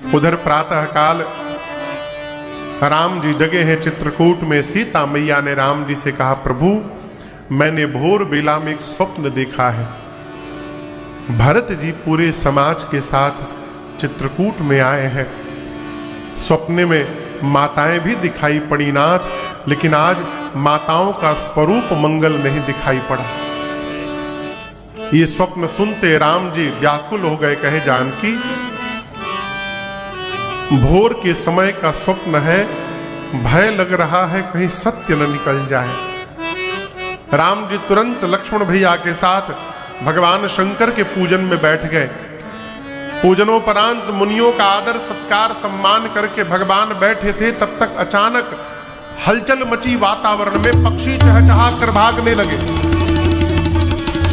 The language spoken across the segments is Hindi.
उधर प्रातः काल राम जी जगे हैं चित्रकूट में। सीता मैया ने राम जी से कहा, प्रभु मैंने भोर बेला में एक स्वप्न देखा है। भरत जी पूरे समाज के साथ चित्रकूट में आए हैं। स्वप्न में माताएं भी दिखाई पड़ी नाथ, लेकिन आज माताओं का स्वरूप मंगल नहीं दिखाई पड़ा। ये स्वप्न सुनते राम जी व्याकुल हो गए, कहे जानकी भोर के समय का स्वप्न है, भय लग रहा है कहीं सत्य न निकल जाए। राम जी तुरंत लक्ष्मण भैया के साथ भगवान शंकर के पूजन में बैठ गए। पूजनोपरांत मुनियों का आदर सत्कार सम्मान करके भगवान बैठे थे, तब तक अचानक हलचल मची वातावरण में। पक्षी चहचहा कर भागने लगे।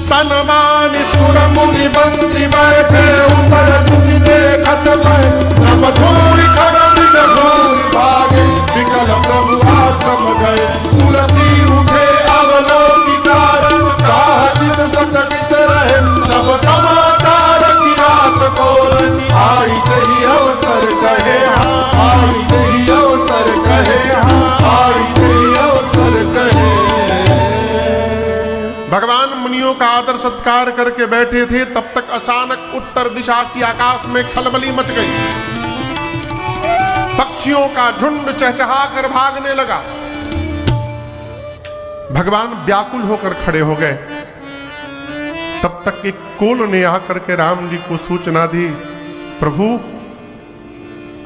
सनमान सुर मुनि बंदी बैठे ऊपर किसी देखत भय, नवधूरि खरम नभूरि भागे, विकल प्रभु आश्रम गए। तुलसी उठे अवलोकिकार, काहजित सचकित रहे, सब समाचार की रात को आई दही अवसर कहे हाँ, आई दही अवसर कहे हाँ, आई दही अवसर कहे। भगवान मुनियों का आदर सत्कार करके बैठे थे, तब तक अचानक उत्तर दिशा की आकाश में खलबली मच गई। पक्षियों का झुंड चहचहा कर भागने लगा। भगवान व्याकुल होकर खड़े हो गए। तब तक एक कोल ने आकर के राम जी को सूचना दी, प्रभु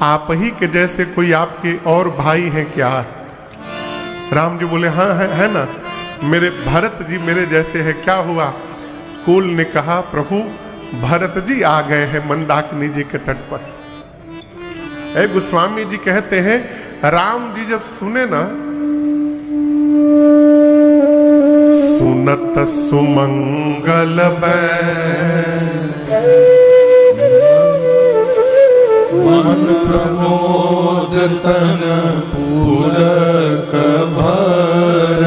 आप ही के जैसे कोई आपके और भाई हैं क्या? राम जी बोले हाँ है ना, मेरे भरत जी मेरे जैसे हैं। क्या हुआ? कोल ने कहा, प्रभु भरत जी आ गए हैं मंदाकिनी जी के तट पर। गोस्वामी जी कहते हैं राम जी जब सुने ना, सुनत सुमंगल मन प्रमोद तन पुलक भर,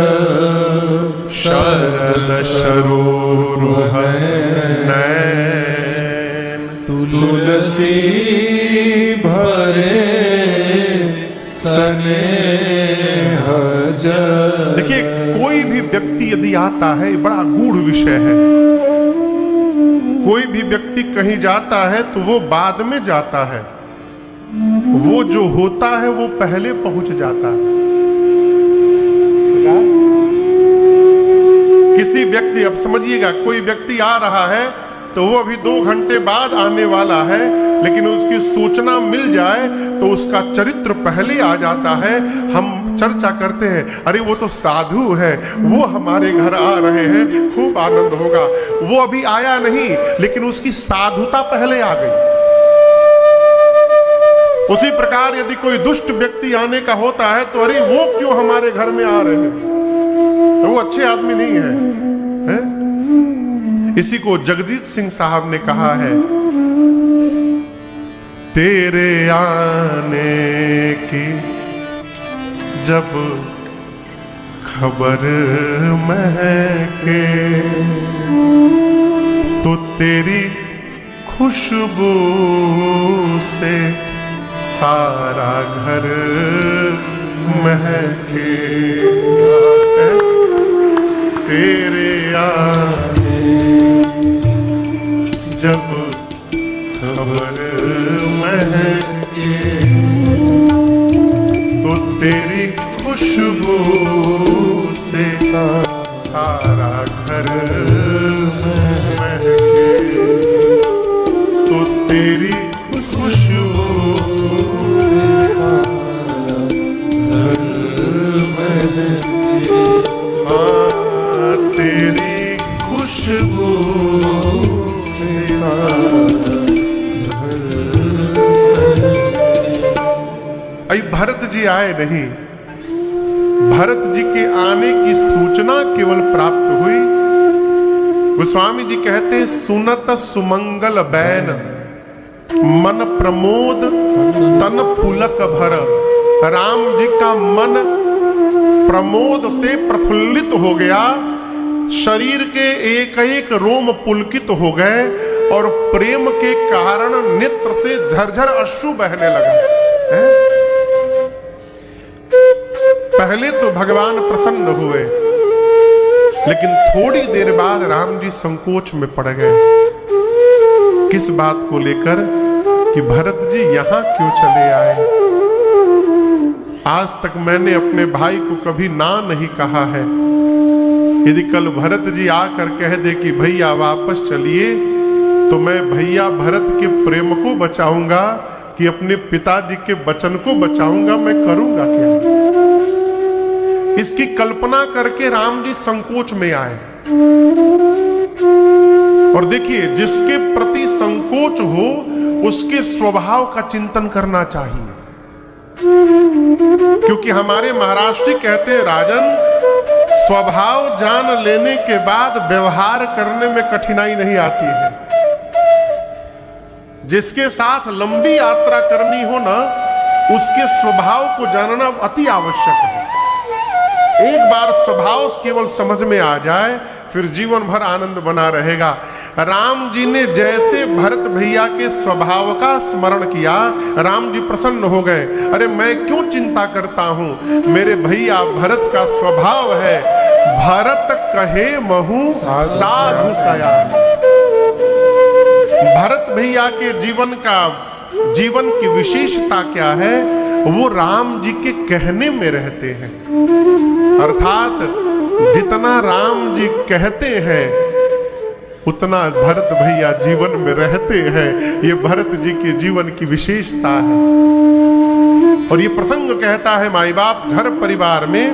शरद शरोरुह नैन, तुलसी भरे स्नेह जल। देखिए कोई भी व्यक्ति यदि आता है, बड़ा गूढ़ विषय है। कोई भी व्यक्ति कहीं जाता है तो वो बाद में जाता है, वो जो होता है वो पहले पहुंच जाता है। किसी व्यक्ति, अब समझिएगा, कोई व्यक्ति आ रहा है तो वो अभी 2 घंटे बाद आने वाला है, लेकिन उसकी सूचना मिल जाए तो उसका चरित्र पहले आ जाता है। हम चर्चा करते हैं, अरे वो तो साधु है, वो हमारे घर आ रहे हैं, खूब आनंद होगा। वो अभी आया नहीं, लेकिन उसकी साधुता पहले आ गई। उसी प्रकार यदि कोई दुष्ट व्यक्ति आने का होता है तो अरे वो क्यों हमारे घर में आ रहे हैं, तो वो अच्छे आदमी नहीं है? इसी को जगजीत सिंह साहब ने कहा है, तेरे आने की जब खबर महके, तो तेरी खुशबू से सारा घर महके। तेरे आने जब खबर महके, तो तेरी खुशबू से सारा घर महके, तो तेरी खुशबू से सारा घर महके। हाँ तेरी खुशबू से सारा घर महके। अभी भरत जी आए नहीं, भरत जी के आने की सूचना केवल प्राप्त हुई। गोस्वामी जी कहते हैं, सुनत सुमंगल बैन, मन प्रमोद तन पुलक भर। राम जी का मन प्रमोद से प्रफुल्लित हो गया, शरीर के एक एक रोम पुलकित हो गए और प्रेम के कारण नेत्र से झरझर अश्रु बहने लगा है? पहले तो भगवान प्रसन्न हुए, लेकिन थोड़ी देर बाद राम जी संकोच में पड़ गए। किस बात को लेकर कि भरत जी यहां क्यों चले आए? आज तक मैंने अपने भाई को कभी ना नहीं कहा है। यदि कल भरत जी आकर कह दे कि भैया वापस चलिए, तो मैं भैया भरत के प्रेम को बचाऊंगा कि अपने पिताजी के वचन को बचाऊंगा? मैं करूंगा क्या? इसकी कल्पना करके राम जी संकोच में आए। और देखिए, जिसके प्रति संकोच हो उसके स्वभाव का चिंतन करना चाहिए, क्योंकि हमारे महाराष्ट्री कहते हैं, राजन, स्वभाव जान लेने के बाद व्यवहार करने में कठिनाई नहीं आती है। जिसके साथ लंबी यात्रा करनी हो ना, उसके स्वभाव को जानना अति आवश्यक है। एक बार स्वभाव केवल समझ में आ जाए, फिर जीवन भर आनंद बना रहेगा। राम जी ने जैसे भरत भैया के स्वभाव का स्मरण किया, राम जी प्रसन्न हो गए। अरे मैं क्यों चिंता करता हूं, मेरे भैया भरत का स्वभाव है, भरत कहे महू साधु सयान। भरत भैया के जीवन की विशेषता क्या है? वो राम जी के कहने में रहते हैं। अर्थात जितना राम जी कहते हैं उतना भरत भैया जीवन में रहते हैं। ये भरत जी के जीवन की विशेषता है। और ये प्रसंग कहता है, माई बाप घर परिवार में,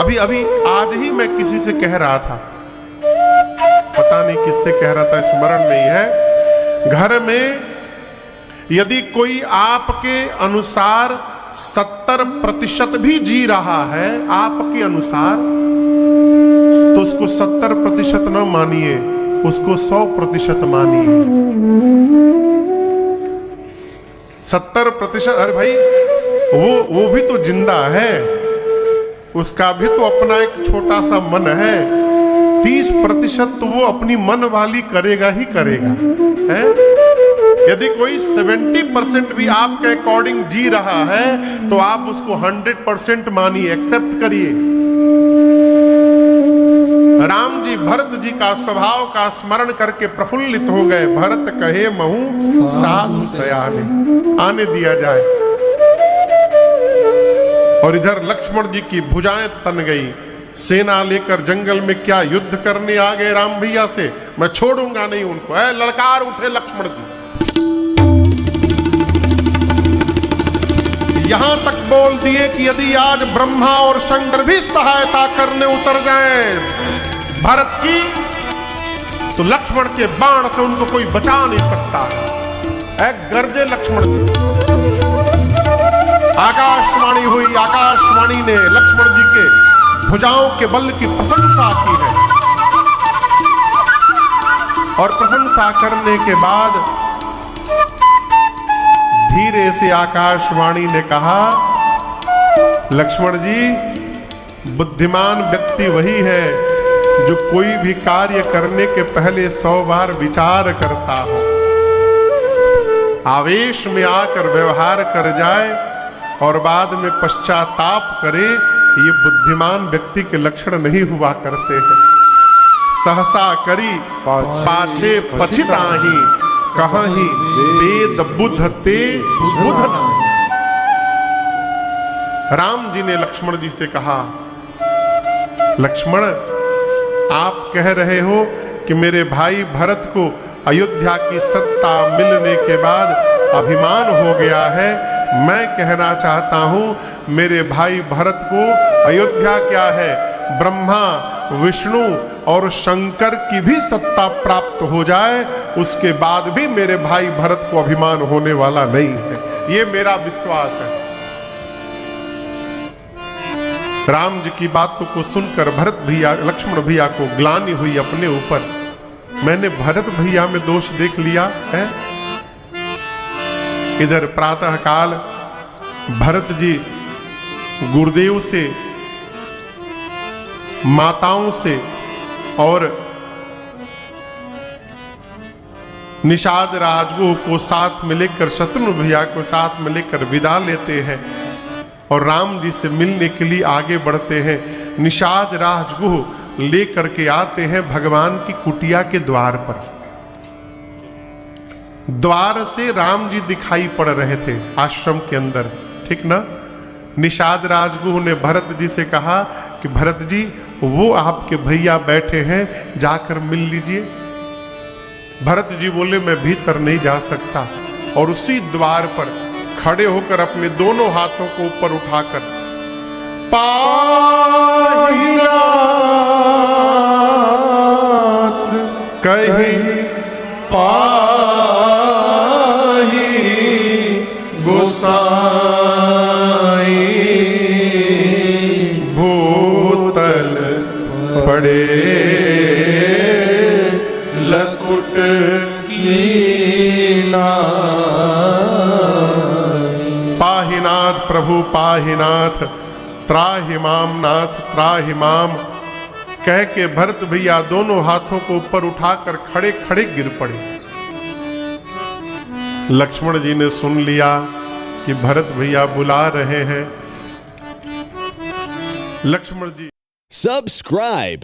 अभी आज ही मैं किसी से कह रहा था, पता नहीं किससे कह रहा था, स्मरण नहीं है। घर में यदि कोई आपके अनुसार 70% भी जी रहा है, आपके अनुसार, तो उसको 70% न मानिए, उसको 100% मानिए। 70%, अरे भाई वो भी तो जिंदा है, उसका भी तो अपना एक छोटा सा मन है। 30% तो वो अपनी मन वाली करेगा ही करेगा है? यदि कोई 70% भी आपके अकॉर्डिंग जी रहा है, तो आप उसको 100% मानिए, एक्सेप्ट करिए। राम जी भरत जी का स्वभाव का स्मरण करके प्रफुल्लित हो गए। भरत कहे महू साधु सयाने, आने दिया जाए। और इधर लक्ष्मण जी की भुजाएं तन गई। सेना लेकर जंगल में क्या युद्ध करने आ गए राम भैया से? मैं छोड़ूंगा नहीं उनको। ललकार उठे लक्ष्मण जी, यहां तक बोल दिए कि यदि आज ब्रह्मा और शंकर भी सहायता करने उतर जाए भरत की, तो लक्ष्मण के बाण से उनको कोई बचा नहीं सकता। गर्जे लक्ष्मण जी। आकाशवाणी हुई, आकाशवाणी ने लक्ष्मण जी के भुजाओं के बल की प्रशंसा की है। और प्रशंसा करने के बाद धीरे से आकाशवाणी ने कहा, लक्ष्मण जी, बुद्धिमान व्यक्ति वही है जो कोई भी कार्य करने के पहले 100 बार विचार करता हो। आवेश में आकर व्यवहार कर जाए और बाद में पश्चाताप करे, ये बुद्धिमान व्यक्ति के लक्षण नहीं हुआ करते हैं। सहसा करी पाछे पछिताहि, कहीं वेद बुध ते बुध नाही। राम जी ने लक्ष्मण जी से कहा, लक्ष्मण, आप कह रहे हो कि मेरे भाई भरत को अयोध्या की सत्ता मिलने के बाद अभिमान हो गया है। मैं कहना चाहता हूं, मेरे भाई भरत को अयोध्या क्या है, ब्रह्मा, विष्णु और शंकर की भी सत्ता प्राप्त हो जाए, उसके बाद भी मेरे भाई भरत को अभिमान होने वाला नहीं है। ये मेरा विश्वास है। राम जी की बातों को सुनकर भरत भैया, लक्ष्मण भैया को ग्लानि हुई अपने ऊपर। मैंने भरत भैया में दोष देख लिया है। इधर प्रातः काल भरत जी गुरुदेव से, माताओं से और निषाद राजगुह को साथ में लेकर, शत्रुघ्न भैया को साथ में लेकर विदा लेते हैं और राम जी से मिलने के लिए आगे बढ़ते हैं। निषाद राजगुह लेकर के आते हैं भगवान की कुटिया के द्वार पर। द्वार से राम जी दिखाई पड़ रहे थे आश्रम के अंदर, ठीक ना। निषाद राजगुह ने भरत जी से कहा कि भरत जी, वो आपके भैया बैठे हैं, जाकर मिल लीजिए। भरत जी बोले मैं भीतर नहीं जा सकता, और उसी द्वार पर खड़े होकर अपने दोनों हाथों को ऊपर उठाकर पाहिनाथ कही पाही गोसाई भूतल पड़े लकुट कीना। पाहिनाथ प्रभु पाहिनाथ, त्राहिमाम नाथ त्राहिमाम कह के भरत भैया दोनों हाथों को ऊपर उठाकर खड़े खड़े गिर पड़े। लक्ष्मण जी ने सुन लिया कि भरत भैया बुला रहे हैं। लक्ष्मण जी Subscribe.